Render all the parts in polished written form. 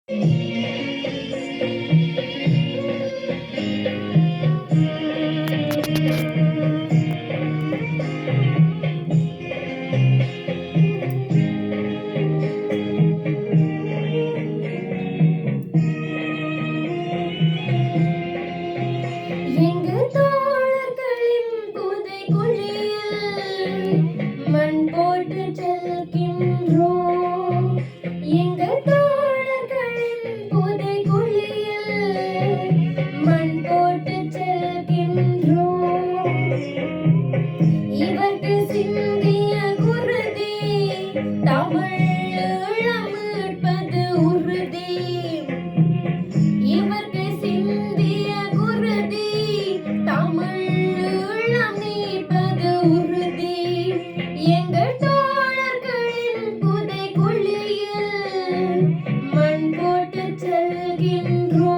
எங்கு தோழர்களின் புதை குழியில் மண் போட்டு செல்கின்றோம். எங்கு தோழர்களின் புதை குழியில் மண் போட்டு செல்கின்றோம். இவர்க்கு சிந்திய குருதி தமிழ் ஈழம் மீட்பது உறுதி. இவர்க்கு சிந்திய குருதி தமிழ் ஈழம் மீட்பது உறுதி. எங்கள் தோழர்களின் புதை குழியில் மண் போட்டு செல்கின்றோம்.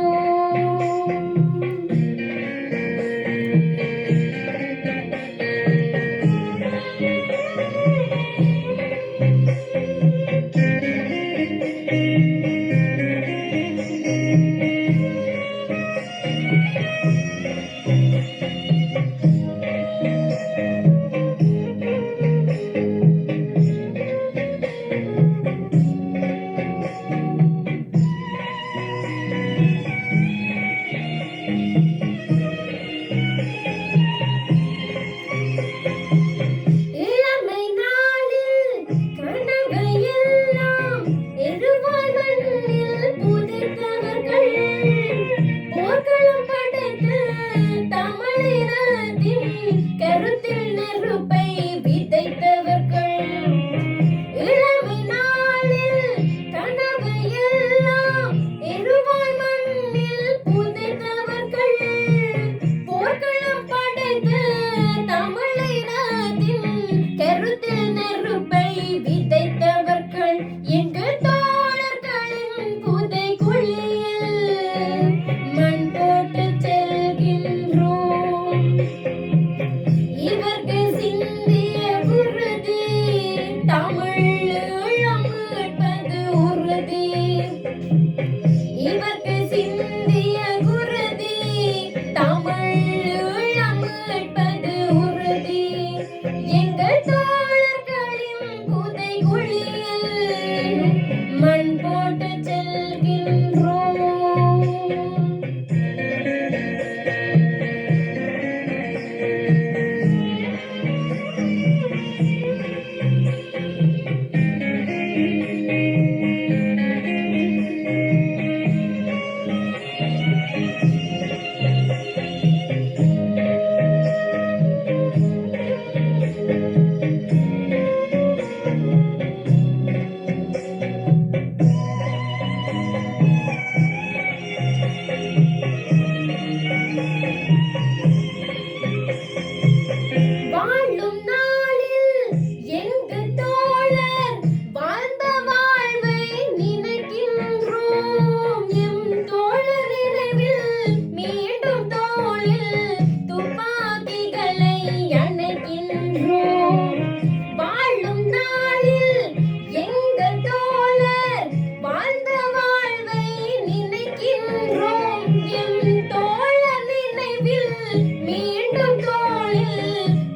இளமை நாளில் கனவையெல்லாம் எருவாய் மண்ணில் புதைத்தவர்கள், போர்க்களம் படைத்து தமிழினத்தின் கருத்தில் நெருப்பை விதைத்தவர்கள். இளமை நாளில் கனவையெல்லாம் எருவாய் மண்ணில் புதைத்தவர்கள், போர்க்களம் படைத்து தமிழினத்தின் கருத்தில் நெருப்பை விதைத்தவர்கள். எங்கள் தோழர்களின் புதை குழியில் மண் போட்டு செல்கின்றோம். இவர்க்கு சிந்திய குருதி தமிழ் ஈழம் மீட்பது உறுதி. இவர்க்கு சிந்திய குருதி தமிழ் ஈழம் மீட்பது உறுதி. எங்கள் தோழர்களின் புதை குழியில் மண் போட்டு செல்கின்றோம். வாழும் நாளில் எங்கள் தோழர் வாழ்ந்த வாழ்வை நினைக்கின்றோம். எம் தோழர் நினைவில் மீண்டும் தோளில் துப்பாக்கிகளை அணைக்கின்றோம். வாழும் நாளில் எங்கள் தோழர் வாழ்ந்த வாழ்வை நினைக்கின்றோம். எம் தோழர் நினைவில் மீண்டும் தோளில்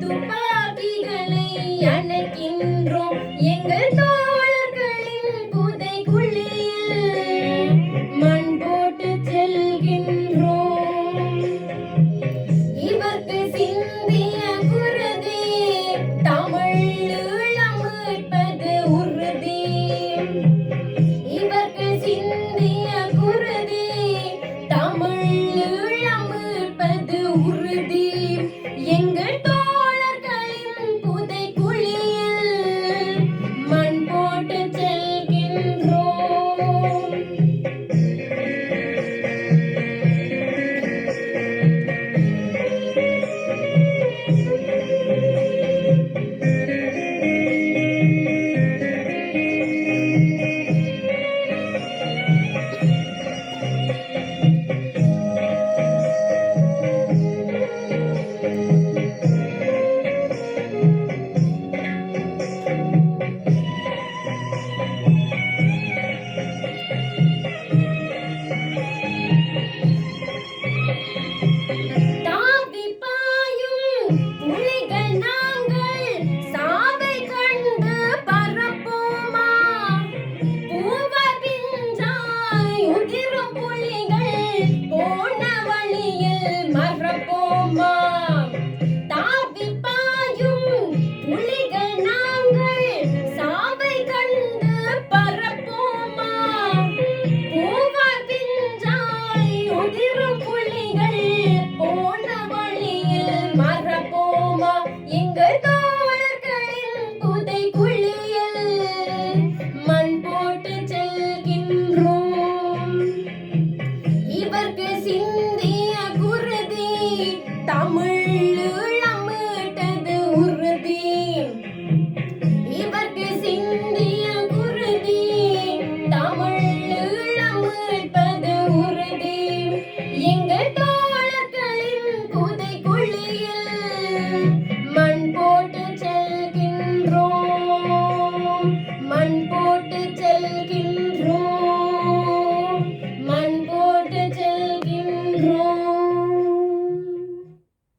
துப்பாக்கிகளை அணைக்கின்றோம். எங்கள் தோழர்களின் புதை குழியில் மண் போட்டு செல்கின்றோம். இவர்க்கு சிந்திய குருதி தமிழ் ஈழம் மீட்பது உறுதி. இவர்க்கு சிந்திய குருதி தமிழ் ஈழம் மீட்பது உறுதி. எங்கள் தோழர்களின் புதை குழியில் மண் போட்டு செல்கின்றோம்.